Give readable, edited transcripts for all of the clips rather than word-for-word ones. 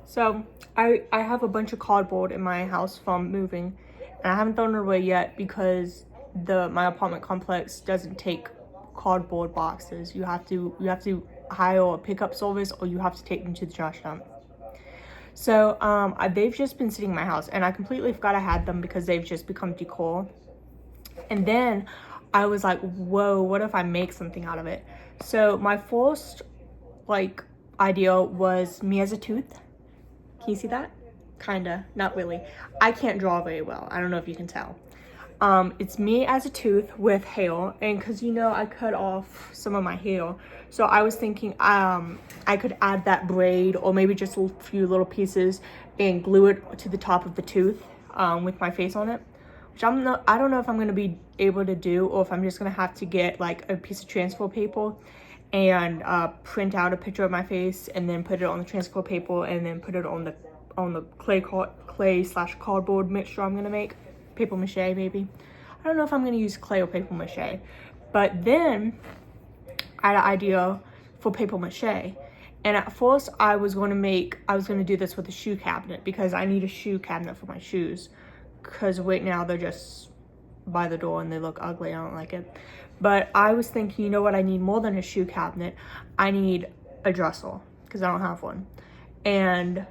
So I have a bunch of cardboard in my house from moving, and I haven't thrown it away yet because my apartment complex doesn't take cardboard boxes. You have to hire a pickup service, or you have to take them to the trash dump. So they've just been sitting in my house, and I completely forgot I had them because they've just become decor. And then I was like, whoa, what if I make something out of it? So my first idea was me as a tooth. Can you see that? Kinda, not really. I can't draw very well. I don't know if you can tell. It's me as a tooth with hair, and because I cut off some of my hair, so I was thinking I could add that braid, or maybe just a few little pieces, and glue it to the top of the tooth with my face on it, which I don't know if I'm gonna be able to do, or if I'm just gonna have to get like a piece of transfer paper and print out a picture of my face, and then put it on the transfer paper, and then put it on the clay/cardboard mixture I'm gonna make. Paper mache, maybe. I don't know if I'm gonna use clay or paper mache, but then I had an idea for paper mache. And at first I was gonna do this with a shoe cabinet, because I need a shoe cabinet for my shoes, because right now they're just by the door and they look ugly. I don't like it. But I was thinking, you know what, I need more than a shoe cabinet. I need a dresser, because I don't have one. And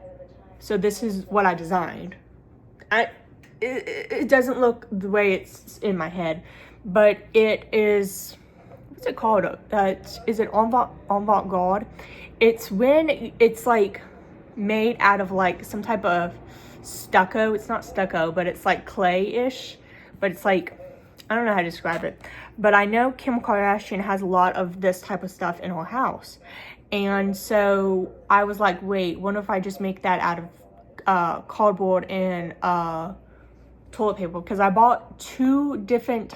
so this is what I designed. It doesn't look the way it's in my head, but it is, what's it called? Is it avant-garde? It's when it's like made out of like some type of stucco. It's not stucco, but it's like clay-ish, but it's like, I don't know how to describe it. But I know Kim Kardashian has a lot of this type of stuff in her house. And so I was like, wait, what if I just make that out of cardboard and toilet paper? Because I bought two big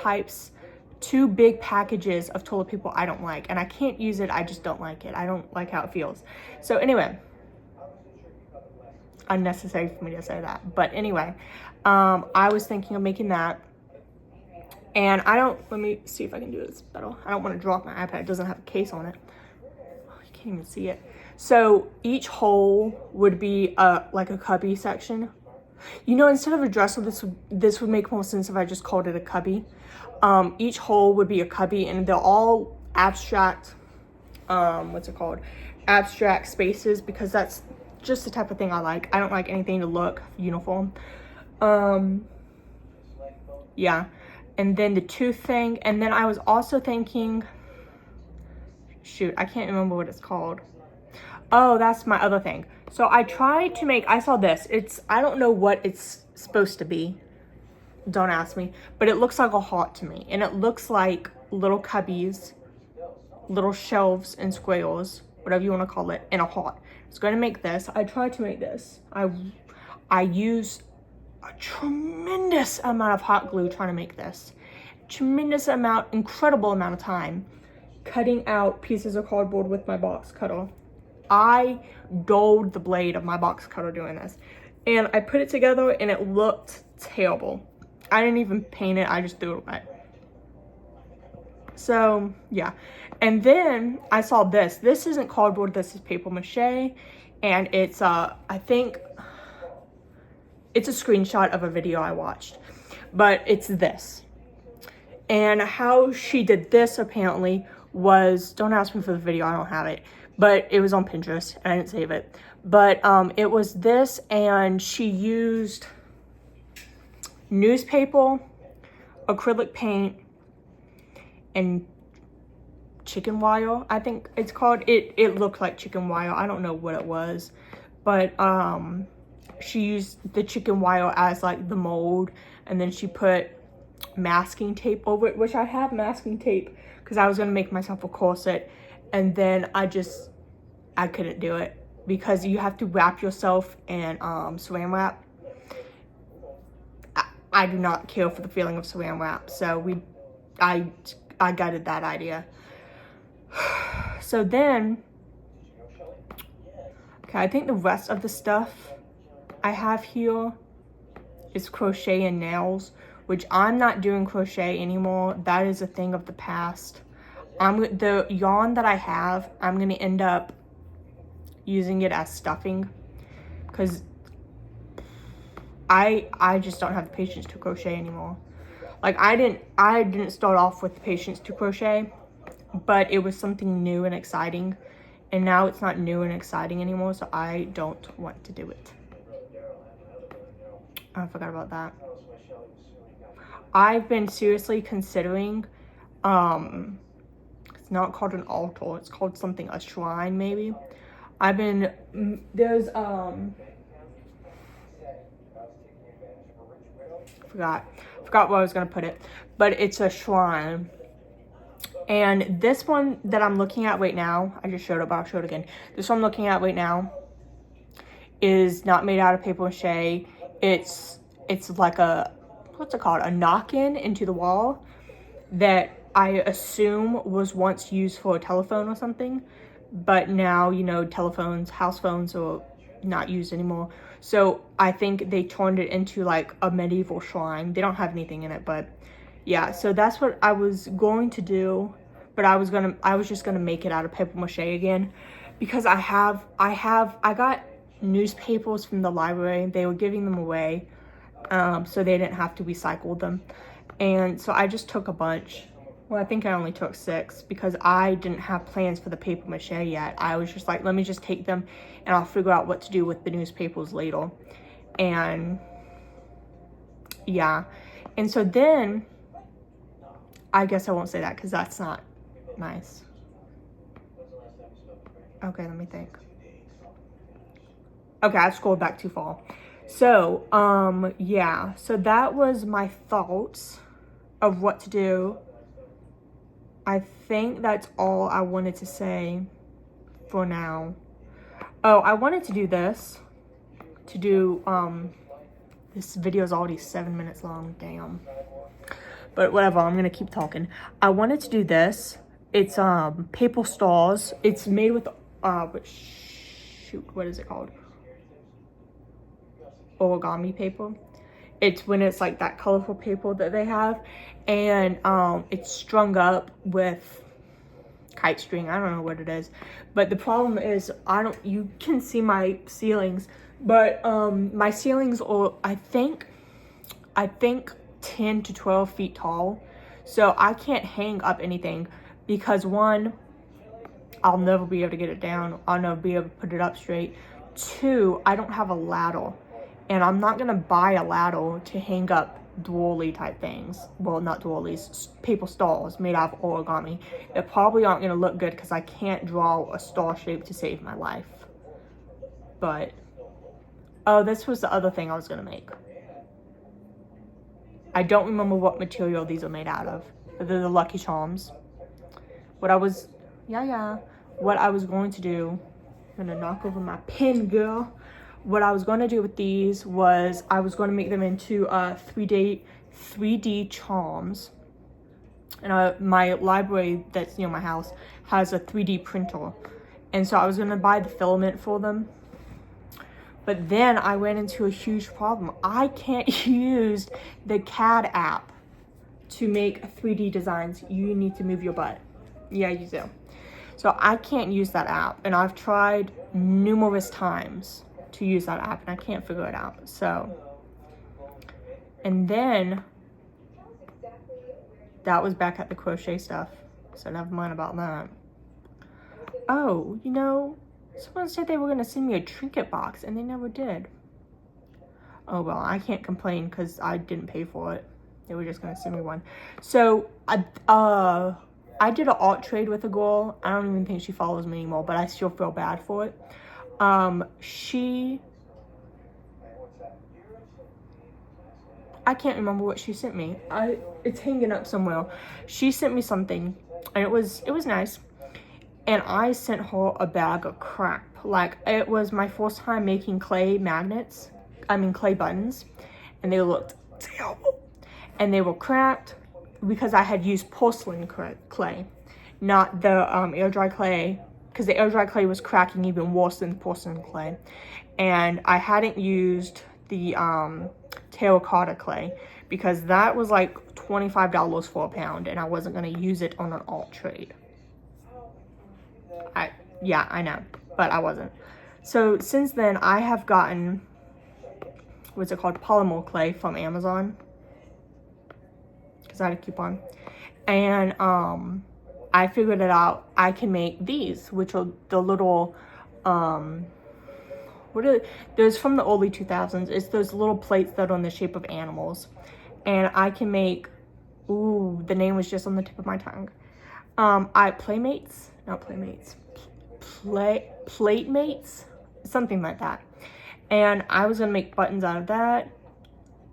packages of toilet paper I don't like, and I can't use it. I just don't like it. I don't like how it feels. So anyway, unnecessary for me to say that, but anyway, I was thinking of making that. And let me see if I can do this better. I don't want to drop my iPad. It doesn't have a case on it. Oh, you can't even see it. So each hole would be like a cubby section. Instead of a dresser, this would make more sense if I just called it a cubby. Each hole would be a cubby, and they're all abstract, abstract spaces, because that's just the type of thing I like. I don't like anything to look uniform. Yeah. And then the tooth thing, and then I was also thinking, shoot, I can't remember what it's called. Oh, that's my other thing. So I saw this. I don't know what it's supposed to be. Don't ask me. But it looks like a heart to me. And it looks like little cubbies, little shelves and squares, whatever you want to call it, in a heart. I was going to make this. I tried to make this. I used a tremendous amount of hot glue trying to make this. Incredible amount of time cutting out pieces of cardboard with my box cutter. I dulled the blade of my box cutter doing this, and I put it together and it looked terrible. I didn't even paint it, I just threw it away. So yeah, and then I saw this. This isn't cardboard, this is paper mache, and it's I think it's a screenshot of a video I watched, but it's this. And how she did this apparently was, don't ask me for the video, I don't have it, but it was on Pinterest and I didn't save it. But it was this, and she used newspaper, acrylic paint, and chicken wire, I think it's called. It looked like chicken wire. I don't know what it was, but she used the chicken wire as like the mold, and then she put masking tape over it, which I have masking tape because I was gonna make myself a corset, and then I couldn't do it because you have to wrap yourself in saran wrap. I do not care for the feeling of saran wrap, so I gutted that idea. So then, okay, I think the rest of the stuff I have here is crochet and nails, which I'm not doing crochet anymore. That is a thing of the past. The yarn that I have, I'm gonna end up using it as stuffing, because I just don't have the patience to crochet anymore. Like, I didn't start off with the patience to crochet, but it was something new and exciting, and now it's not new and exciting anymore, so I don't want to do it. I forgot about that. I've been seriously considering, it's not called an altar, it's called something, a shrine maybe. There's, forgot where I was gonna put it, but it's a shrine. And this one that I'm looking at right now, I just showed it, but I'll show it again. This one I'm looking at right now is not made out of paper mache. It's like a, what's it called? A knock-in into the wall that I assume was once used for a telephone or something, but now, you know, telephones, house phones are not used anymore. So I think they turned it into like a medieval shrine. They don't have anything in it, but yeah, so that's what I was going to do, but I was just gonna make it out of paper mache again, because I got newspapers from the library. They were giving them away, so they didn't have to recycle them. And so I just took a bunch. Well, I think I only took 6 because I didn't have plans for the paper mache yet. I was just like, let me just take them and I'll figure out what to do with the newspapers later. And yeah, and so then, I guess I won't say that because that's not nice. Okay, let me think. Okay, I've scrolled back too far. So, yeah, so that was my thoughts of what to do. I think that's all I wanted to say for now. Oh, I wanted to do this. This video is already 7 minutes long, damn. But whatever, I'm gonna keep talking. I wanted to do this. It's paper stars. It's made with shoot, what is it called? Origami paper. It's when it's like that colorful paper that they have, and it's strung up with kite string. I don't know what it is, but the problem is you can see my ceilings, but my ceilings are I think 10 to 12 feet tall, so I can't hang up anything because 1, I'll never be able to get it down. I'll never be able to put it up straight. 2, I don't have a ladder, and I'm not gonna buy a ladder to hang up dwelly type things. Well, not dwellies, paper stars made out of origami. They probably aren't gonna look good because I can't draw a star shape to save my life. But oh, this was the other thing I was gonna make. I don't remember what material these are made out of. They're the Lucky Charms. What I was going to do, I'm gonna knock over my pen, girl. What I was going to do with these was I was going to make them into 3D charms. And my library that's near my house has a 3D printer. And so I was going to buy the filament for them. But then I ran into a huge problem. I can't use the CAD app to make 3D designs. You need to move your butt. Yeah, you do. So I can't use that app. And I've tried numerous times to use that app and I can't figure it out. So, and then that was back at the crochet stuff. So never mind about that. Oh, you know, someone said they were going to send me a trinket box and they never did. Oh, well, I can't complain because I didn't pay for it. They were just going to send me one. So, I did an art trade with a girl. I don't even think she follows me anymore, but I still feel bad for it. I can't remember what she sent me. It's hanging up somewhere. She sent me something and it was nice. And I sent her a bag of crap. Like, it was my first time making clay buttons, and they looked terrible. And they were cracked because I had used porcelain clay, not the air dry clay, because the air dry clay was cracking even worse than porcelain clay. And I hadn't used the terracotta clay because that was like $25 for a pound, and I wasn't going to use it on an alt trade. Yeah, I know, but I wasn't. So since then, I have gotten, what's it called, polymer clay from Amazon, because I had a coupon. And I figured it out. I can make these, which are the little, there's from the early 2000s. It's those little plates that are in the shape of animals. And I can make, ooh, the name was just on the tip of my tongue. Playmates, something like that. And I was gonna make buttons out of that,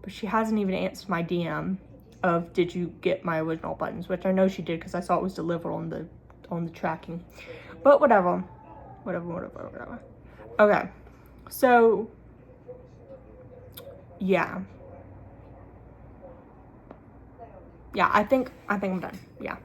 but she hasn't even answered my DM of did you get my original buttons, which I know she did because I saw it was delivered on the tracking. But whatever. Okay, so yeah, I think I'm done. Yeah.